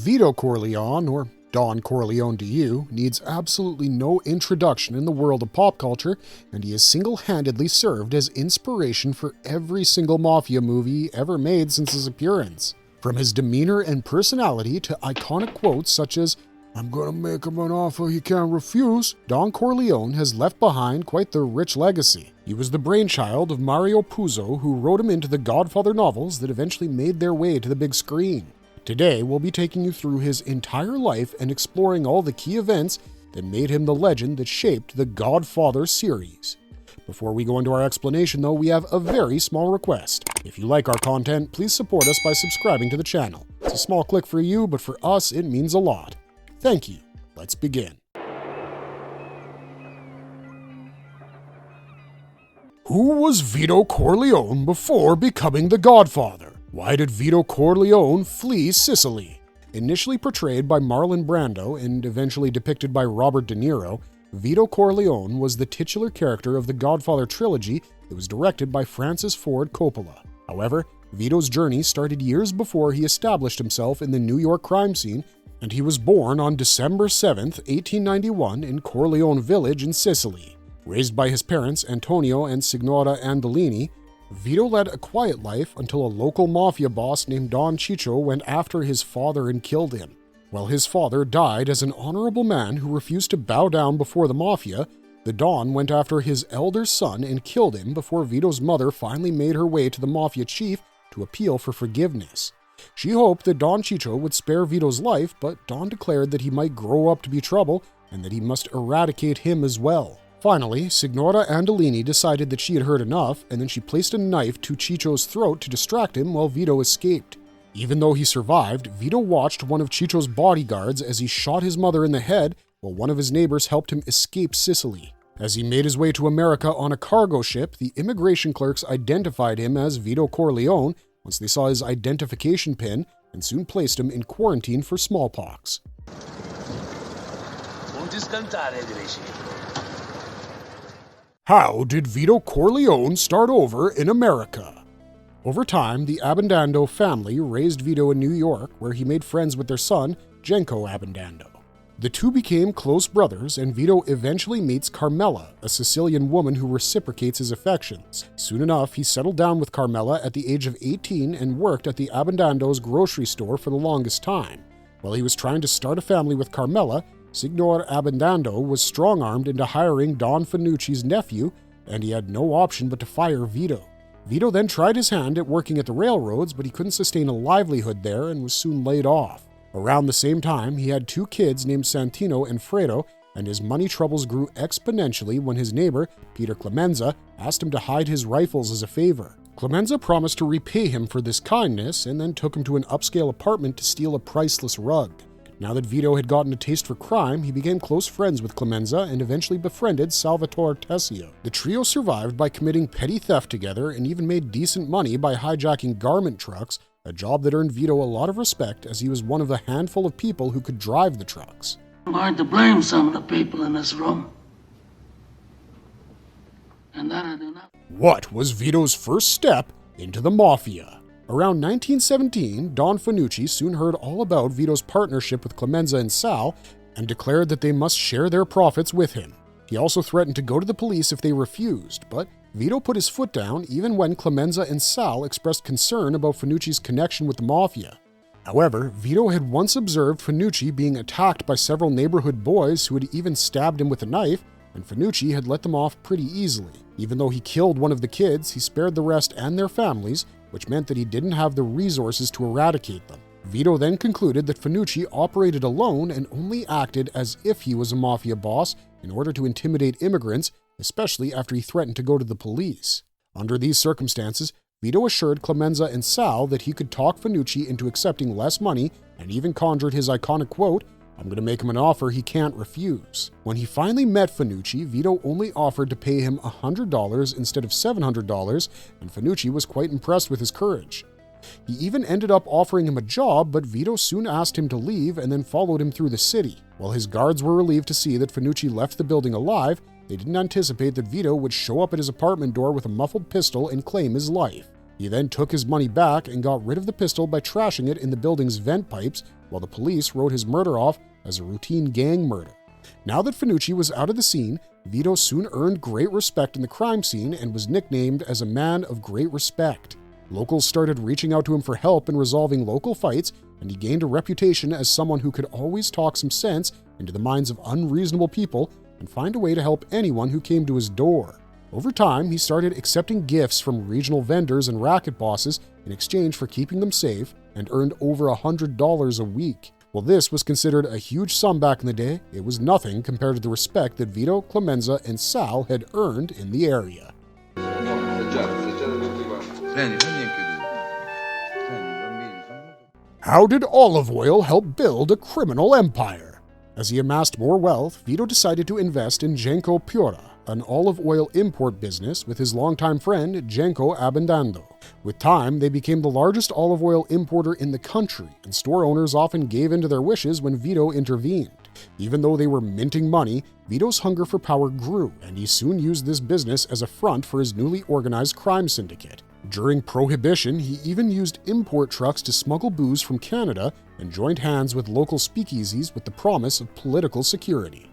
Vito Corleone, or Don Corleone to you, needs absolutely no introduction in the world of pop culture, and he has single-handedly served as inspiration for every single mafia movie ever made since his appearance. From his demeanor and personality to iconic quotes such as, "I'm gonna make him an offer he can't refuse," Don Corleone has left behind quite the rich legacy. He was the brainchild of Mario Puzo, who wrote him into the Godfather novels that eventually made their way to the big screen. Today, we'll be taking you through his entire life and exploring all the key events that made him the legend that shaped the Godfather series. Before we go into our explanation, though, we have a very small request. If you like our content, please support us by subscribing to the channel. It's a small click for you, but for us, it means a lot. Thank you. Let's begin. Who was Vito Corleone before becoming the Godfather? Why did Vito Corleone flee Sicily? Initially portrayed by Marlon Brando and eventually depicted by Robert De Niro, Vito Corleone was the titular character of the Godfather trilogy that was directed by Francis Ford Coppola. However, Vito's journey started years before he established himself in the New York crime scene, and he was born on December 7, 1891 in Corleone Village in Sicily. Raised by his parents, Antonio and Signora Andolini, Vito led a quiet life until a local mafia boss named Don Ciccio went after his father and killed him. While his father died as an honorable man who refused to bow down before the mafia, the Don went after his elder son and killed him before Vito's mother finally made her way to the mafia chief to appeal for forgiveness. She hoped that Don Ciccio would spare Vito's life, but Don declared that he might grow up to be trouble and that he must eradicate him as well. Finally, Signora Andolini decided that she had heard enough, and then she placed a knife to Ciccio's throat to distract him while Vito escaped. Even though he survived, Vito watched one of Ciccio's bodyguards as he shot his mother in the head, while one of his neighbors helped him escape Sicily. As he made his way to America on a cargo ship, the immigration clerks identified him as Vito Corleone once they saw his identification pin and soon placed him in quarantine for smallpox. How did Vito Corleone start over in America? Over time, the Abbandando family raised Vito in New York, where he made friends with their son, Genco Abbandando. The two became close brothers, and Vito eventually meets Carmela, a Sicilian woman who reciprocates his affections. Soon enough, he settled down with Carmela at the age of 18 and worked at the Abbandando's grocery store for the longest time. While he was trying to start a family with Carmela, Signor Abbandando was strong-armed into hiring Don Fanucci's nephew, and he had no option but to fire Vito. Vito then tried his hand at working at the railroads, but he couldn't sustain a livelihood there and was soon laid off. Around the same time, he had two kids named Santino and Fredo, and his money troubles grew exponentially when his neighbor, Peter Clemenza, asked him to hide his rifles as a favor. Clemenza promised to repay him for this kindness and then took him to an upscale apartment to steal a priceless rug. Now that Vito had gotten a taste for crime, he became close friends with Clemenza and eventually befriended Salvatore Tessio. The trio survived by committing petty theft together and even made decent money by hijacking garment trucks, a job that earned Vito a lot of respect as he was one of the handful of people who could drive the trucks. I'm hard to blame some of the people in this room. And that I do not. What was Vito's first step into the mafia? Around 1917, Don Fanucci soon heard all about Vito's partnership with Clemenza and Sal and declared that they must share their profits with him. He also threatened to go to the police if they refused, but Vito put his foot down even when Clemenza and Sal expressed concern about Fanucci's connection with the mafia. However, Vito had once observed Fanucci being attacked by several neighborhood boys who had even stabbed him with a knife, and Fanucci had let them off pretty easily. Even though he killed one of the kids, he spared the rest and their families, which meant that he didn't have the resources to eradicate them. Vito then concluded that Fanucci operated alone and only acted as if he was a mafia boss in order to intimidate immigrants, especially after he threatened to go to the police. Under these circumstances, Vito assured Clemenza and Sal that he could talk Fanucci into accepting less money and even conjured his iconic quote, "I'm going to make him an offer he can't refuse." When he finally met Fanucci, Vito only offered to pay him $100 instead of $700, and Fanucci was quite impressed with his courage. He even ended up offering him a job, but Vito soon asked him to leave and then followed him through the city. While his guards were relieved to see that Fanucci left the building alive, they didn't anticipate that Vito would show up at his apartment door with a muffled pistol and claim his life. He then took his money back and got rid of the pistol by trashing it in the building's vent pipes, while the police wrote his murder off as a routine gang murder. Now that Finucci was out of the scene, Vito soon earned great respect in the crime scene and was nicknamed as a man of great respect. Locals started reaching out to him for help in resolving local fights, and he gained a reputation as someone who could always talk some sense into the minds of unreasonable people and find a way to help anyone who came to his door. Over time, he started accepting gifts from regional vendors and racket bosses in exchange for keeping them safe and earned over $100 a week. While this was considered a huge sum back in the day, it was nothing compared to the respect that Vito, Clemenza, and Sal had earned in the area. How did olive oil help build a criminal empire? As he amassed more wealth, Vito decided to invest in Genco Piora, an olive oil import business with his longtime friend Genco Abendando. With time, they became the largest olive oil importer in the country, and store owners often gave in to their wishes when Vito intervened. Even though they were minting money, Vito's hunger for power grew, and he soon used this business as a front for his newly organized crime syndicate. During Prohibition, he even used import trucks to smuggle booze from Canada and joined hands with local speakeasies with the promise of political security.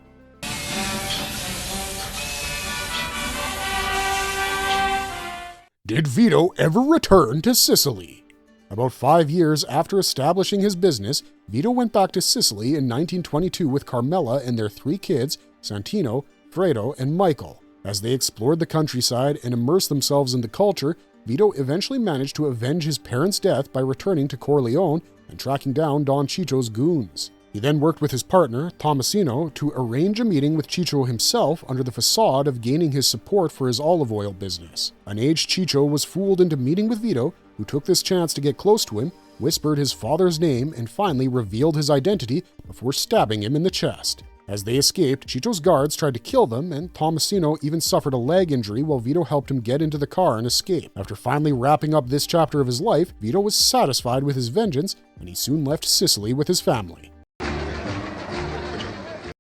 Did Vito ever return to Sicily? About 5 years after establishing his business, Vito went back to Sicily in 1922 with Carmela and their 3 kids, Santino, Fredo, and Michael. As they explored the countryside and immersed themselves in the culture, Vito eventually managed to avenge his parents' death by returning to Corleone and tracking down Don Cicco's goons. He then worked with his partner, Tomasino, to arrange a meeting with Cicco himself under the facade of gaining his support for his olive oil business. An aged Cicco was fooled into meeting with Vito, who took this chance to get close to him, whispered his father's name, and finally revealed his identity before stabbing him in the chest. As they escaped, Cicco's guards tried to kill them, and Tomasino even suffered a leg injury while Vito helped him get into the car and escape. After finally wrapping up this chapter of his life, Vito was satisfied with his vengeance, and he soon left Sicily with his family.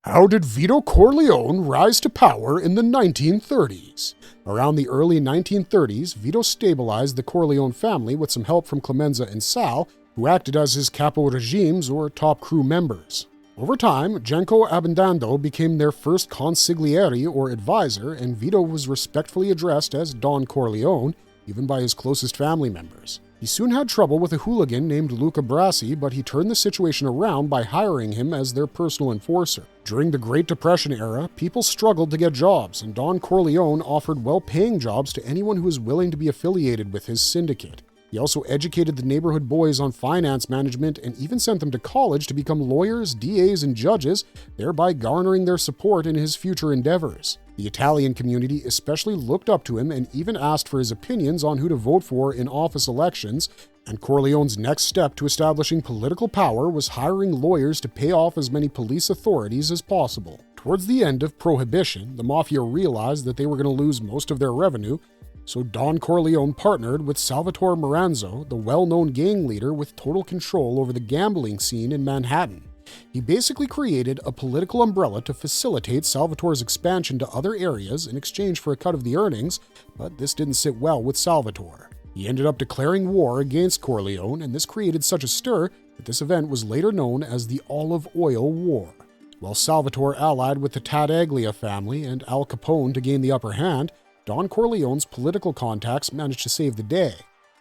How did Vito Corleone rise to power in the 1930s? Around the early 1930s, Vito stabilized the Corleone family with some help from Clemenza and Sal, who acted as his capo regimes or top crew members. Over time, Genco Abendando became their first consigliere or advisor, and Vito was respectfully addressed as Don Corleone, even by his closest family members. He soon had trouble with a hooligan named Luca Brasi, but he turned the situation around by hiring him as their personal enforcer. During the Great Depression era, people struggled to get jobs, and Don Corleone offered well-paying jobs to anyone who was willing to be affiliated with his syndicate. He also educated the neighborhood boys on finance management and even sent them to college to become lawyers, DAs, and judges, thereby garnering their support in his future endeavors. The Italian community especially looked up to him and even asked for his opinions on who to vote for in office elections, and Corleone's next step to establishing political power was hiring lawyers to pay off as many police authorities as possible. Towards the end of Prohibition, the Mafia realized that they were going to lose most of their revenue, so Don Corleone partnered with Salvatore Maranzo, the well-known gang leader with total control over the gambling scene in Manhattan. He basically created a political umbrella to facilitate Salvatore's expansion to other areas in exchange for a cut of the earnings, but this didn't sit well with Salvatore. He ended up declaring war against Corleone, and this created such a stir that this event was later known as the Olive Oil War. While Salvatore allied with the Tattaglia family and Al Capone to gain the upper hand, Don Corleone's political contacts managed to save the day.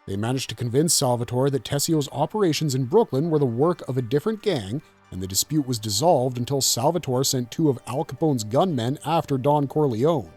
They managed to convince Salvatore that Tessio's operations in Brooklyn were the work of a different gang, and the dispute was dissolved until Salvatore sent 2 of Al Capone's gunmen after Don Corleone.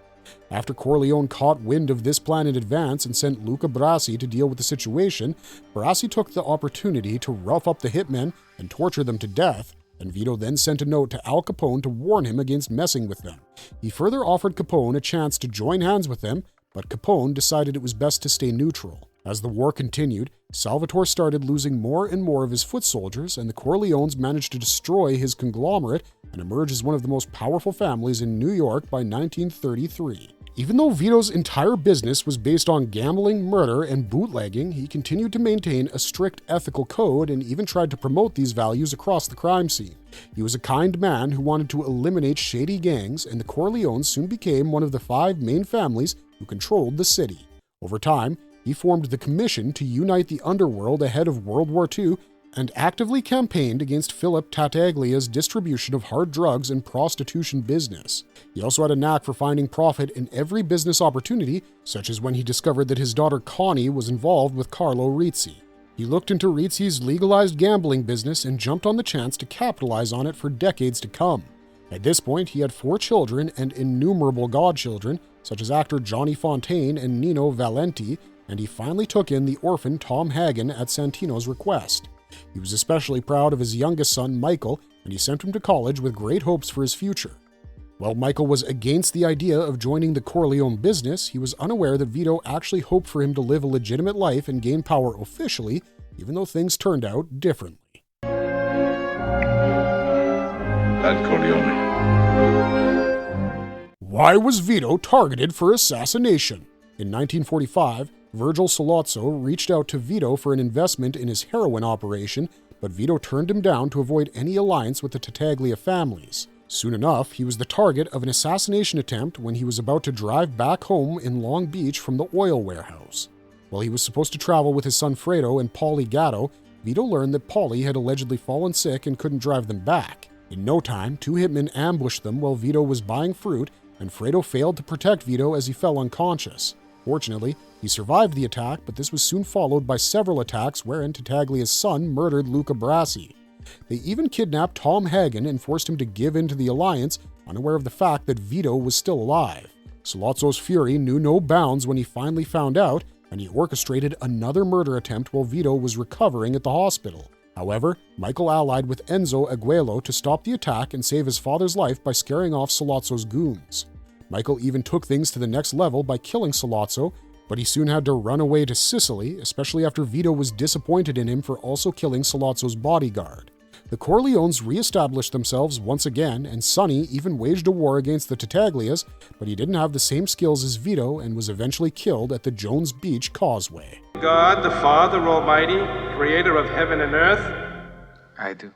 After Corleone caught wind of this plan in advance and sent Luca Brasi to deal with the situation, Brasi took the opportunity to rough up the hitmen and torture them to death, and Vito then sent a note to Al Capone to warn him against messing with them. He further offered Capone a chance to join hands with them, but Capone decided it was best to stay neutral. As the war continued, Salvatore started losing more and more of his foot soldiers, and the Corleones managed to destroy his conglomerate and emerge as one of the most powerful families in New York by 1933. Even though Vito's entire business was based on gambling, murder, and bootlegging, he continued to maintain a strict ethical code and even tried to promote these values across the crime scene. He was a kind man who wanted to eliminate shady gangs, and the Corleones soon became one of the 5 main families who controlled the city. Over time, he formed the Commission to unite the underworld ahead of World War II and actively campaigned against Philip Tattaglia's distribution of hard drugs and prostitution business. He also had a knack for finding profit in every business opportunity, such as when he discovered that his daughter Connie was involved with Carlo Rizzi. He looked into Rizzi's legalized gambling business and jumped on the chance to capitalize on it for decades to come. At this point, he had 4 children and innumerable godchildren, such as actor Johnny Fontaine and Nino Valenti, and he finally took in the orphan Tom Hagen at Santino's request. He was especially proud of his youngest son, Michael, and he sent him to college with great hopes for his future. While Michael was against the idea of joining the Corleone business, he was unaware that Vito actually hoped for him to live a legitimate life and gain power officially, even though things turned out differently. That Corleone. Why was Vito targeted for assassination? In 1945, Virgil Sollozzo reached out to Vito for an investment in his heroin operation, but Vito turned him down to avoid any alliance with the Tattaglia families. Soon enough, he was the target of an assassination attempt when he was about to drive back home in Long Beach from the oil warehouse. While he was supposed to travel with his son Fredo and Paulie Gatto, Vito learned that Paulie had allegedly fallen sick and couldn't drive them back. In no time, 2 hitmen ambushed them while Vito was buying fruit, and Fredo failed to protect Vito as he fell unconscious. Fortunately, he survived the attack, but this was soon followed by several attacks wherein Tattaglia's son murdered Luca Brasi. They even kidnapped Tom Hagen and forced him to give in to the alliance, unaware of the fact that Vito was still alive. Sollozzo's fury knew no bounds when he finally found out, and he orchestrated another murder attempt while Vito was recovering at the hospital. However, Michael allied with Enzo Aguelo to stop the attack and save his father's life by scaring off Sollozzo's goons. Michael even took things to the next level by killing Sollozzo, but he soon had to run away to Sicily, especially after Vito was disappointed in him for also killing Sollozzo's bodyguard. The Corleones re-established themselves once again, and Sonny even waged a war against the Tattaglias, but he didn't have the same skills as Vito and was eventually killed at the Jones Beach Causeway. God, the Father Almighty, creator of heaven and earth? I do.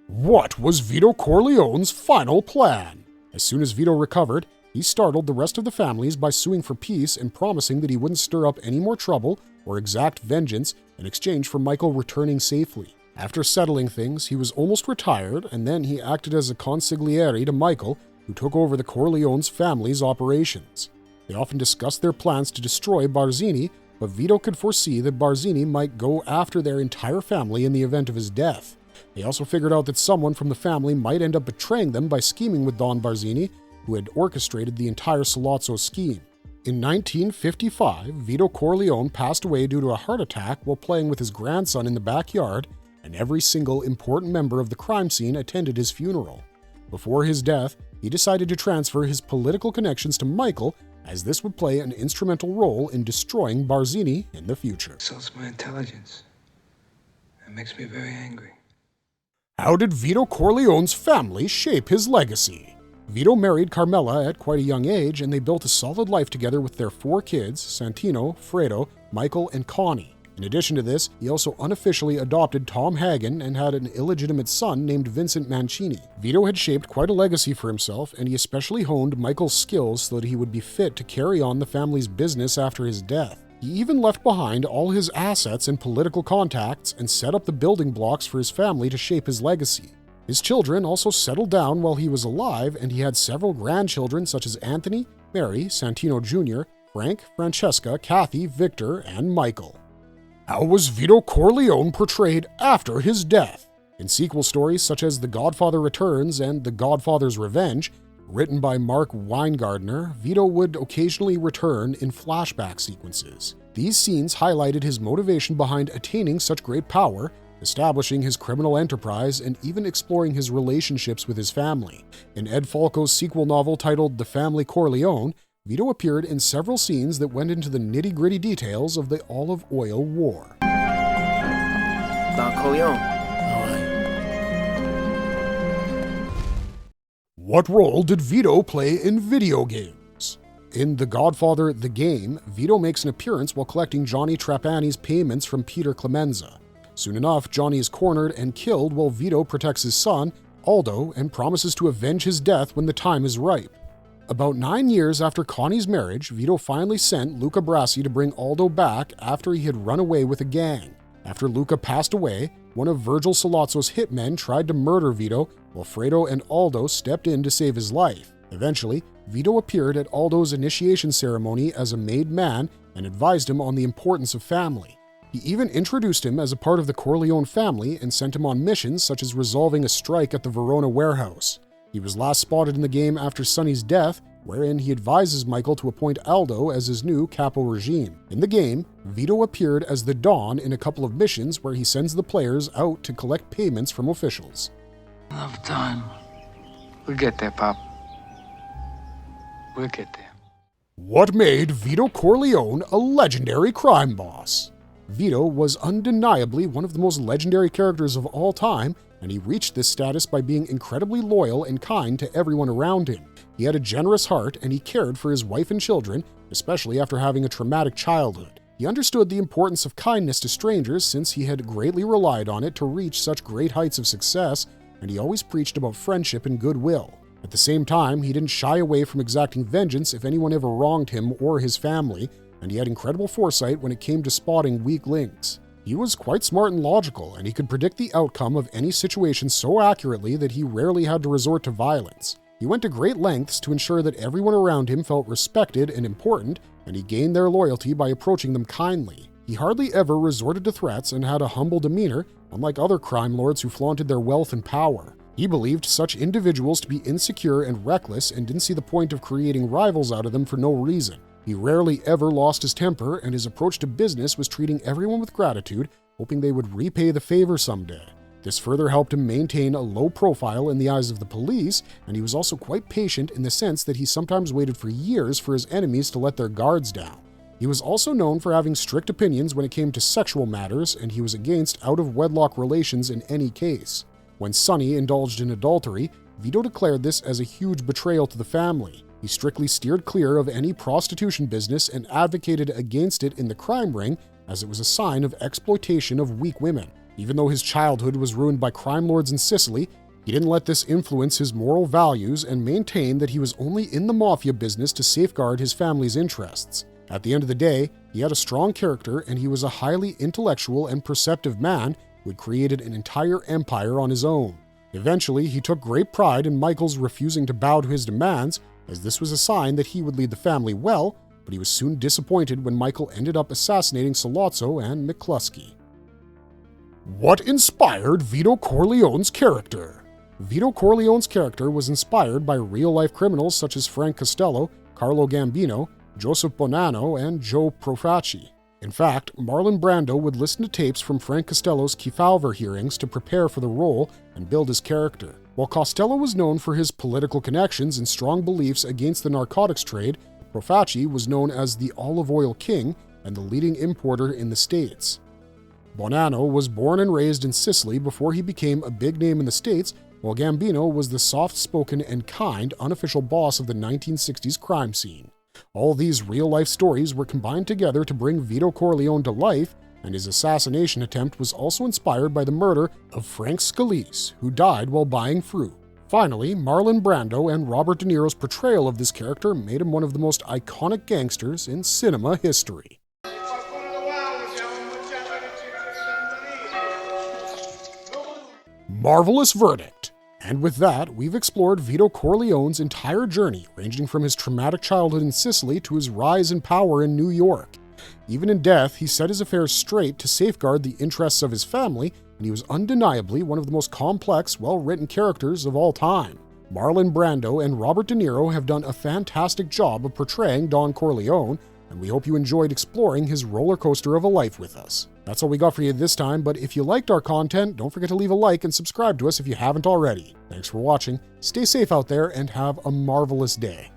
What was Vito Corleone's final plan? As soon as Vito recovered, he startled the rest of the families by suing for peace and promising that he wouldn't stir up any more trouble or exact vengeance in exchange for Michael returning safely. After settling things, he was almost retired, and then he acted as a consigliere to Michael, who took over the Corleone's family's operations. They often discussed their plans to destroy Barzini, but Vito could foresee that Barzini might go after their entire family in the event of his death. They also figured out that someone from the family might end up betraying them by scheming with Don Barzini, who had orchestrated the entire Sollozzo scheme. In 1955, Vito Corleone passed away due to a heart attack while playing with his grandson in the backyard, and every single important member of the crime scene attended his funeral. Before his death, he decided to transfer his political connections to Michael, as this would play an instrumental role in destroying Barzini in the future. Insults my intelligence. It makes me very angry. How did Vito Corleone's family shape his legacy? Vito married Carmela at quite a young age, and they built a solid life together with their 4 kids, Santino, Fredo, Michael, and Connie. In addition to this, he also unofficially adopted Tom Hagen and had an illegitimate son named Vincent Mancini. Vito had shaped quite a legacy for himself, and he especially honed Michael's skills so that he would be fit to carry on the family's business after his death. He even left behind all his assets and political contacts and set up the building blocks for his family to shape his legacy. His children also settled down while he was alive, and he had several grandchildren such as Anthony, Mary, Santino Jr., Frank, Francesca, Kathy, Victor, and Michael. How was Vito Corleone portrayed after his death? In sequel stories such as The Godfather Returns and The Godfather's Revenge, written by Mark Weingartner, Vito would occasionally return in flashback sequences. These scenes highlighted his motivation behind attaining such great power, establishing his criminal enterprise, and even exploring his relationships with his family. In Ed Falco's sequel novel titled The Family Corleone, Vito appeared in several scenes that went into the nitty-gritty details of the Olive Oil War. Don Corleone. What role did Vito play in video games? In The Godfather: The Game, Vito makes an appearance while collecting Johnny Trapani's payments from Peter Clemenza. Soon enough, Johnny is cornered and killed while Vito protects his son, Aldo, and promises to avenge his death when the time is ripe. About 9 years after Connie's marriage, Vito finally sent Luca Brasi to bring Aldo back after he had run away with a gang. After Luca passed away, one of Virgil Sollozzo's hitmen tried to murder Vito, while Fredo and Aldo stepped in to save his life. Eventually, Vito appeared at Aldo's initiation ceremony as a made man and advised him on the importance of family. He even introduced him as a part of the Corleone family and sent him on missions such as resolving a strike at the Verona warehouse. He was last spotted in the game after Sonny's death, wherein he advises Michael to appoint Aldo as his new capo regime. In the game, Vito appeared as the Don in a couple of missions where he sends the players out to collect payments from officials. Enough time. We'll get there, Pop. We'll get there. What made Vito Corleone a legendary crime boss? Vito was undeniably one of the most legendary characters of all time, and he reached this status by being incredibly loyal and kind to everyone around him. He had a generous heart, and he cared for his wife and children, especially after having a traumatic childhood. He understood the importance of kindness to strangers since he had greatly relied on it to reach such great heights of success, and he always preached about friendship and goodwill. At the same time, he didn't shy away from exacting vengeance if anyone ever wronged him or his family, and he had incredible foresight when it came to spotting weak links. He was quite smart and logical, and he could predict the outcome of any situation so accurately that he rarely had to resort to violence. He went to great lengths to ensure that everyone around him felt respected and important, and he gained their loyalty by approaching them kindly. He hardly ever resorted to threats and had a humble demeanor, unlike other crime lords who flaunted their wealth and power. He believed such individuals to be insecure and reckless and didn't see the point of creating rivals out of them for no reason. He rarely ever lost his temper, and his approach to business was treating everyone with gratitude, hoping they would repay the favor someday. This further helped him maintain a low profile in the eyes of the police, and he was also quite patient in the sense that he sometimes waited for years for his enemies to let their guards down. He was also known for having strict opinions when it came to sexual matters, and he was against out-of-wedlock relations in any case. When Sonny indulged in adultery, Vito declared this as a huge betrayal to the family. He strictly steered clear of any prostitution business and advocated against it in the crime ring, as it was a sign of exploitation of weak women. Even though his childhood was ruined by crime lords in Sicily, he didn't let this influence his moral values and maintained that he was only in the mafia business to safeguard his family's interests. At the end of the day, he had a strong character, and he was a highly intellectual and perceptive man who had created an entire empire on his own. Eventually, he took great pride in Michael's refusing to bow to his demands, as this was a sign that he would lead the family well, but he was soon disappointed when Michael ended up assassinating Sollozzo and McCluskey. What inspired Vito Corleone's character? Vito Corleone's character was inspired by real-life criminals such as Frank Costello, Carlo Gambino, Joseph Bonanno, and Joe Profaci. In fact, Marlon Brando would listen to tapes from Frank Costello's Kefauver hearings to prepare for the role and build his character. While Costello was known for his political connections and strong beliefs against the narcotics trade, Profaci was known as the olive oil king and the leading importer in the States. Bonanno was born and raised in Sicily before he became a big name in the States, while Gambino was the soft-spoken and kind unofficial boss of the 1960s crime scene. All these real-life stories were combined together to bring Vito Corleone to life, and his assassination attempt was also inspired by the murder of Frank Scalise, who died while buying fruit. Finally, Marlon Brando and Robert De Niro's portrayal of this character made him one of the most iconic gangsters in cinema history. Marvelous verdict! And with that, we've explored Vito Corleone's entire journey, ranging from his traumatic childhood in Sicily to his rise in power in New York. Even in death, he set his affairs straight to safeguard the interests of his family, and he was undeniably one of the most complex, well-written characters of all time. Marlon Brando and Robert De Niro have done a fantastic job of portraying Don Corleone, and we hope you enjoyed exploring his roller coaster of a life with us. That's all we got for you this time, but if you liked our content, don't forget to leave a like and subscribe to us if you haven't already. Thanks for watching, stay safe out there, and have a marvelous day.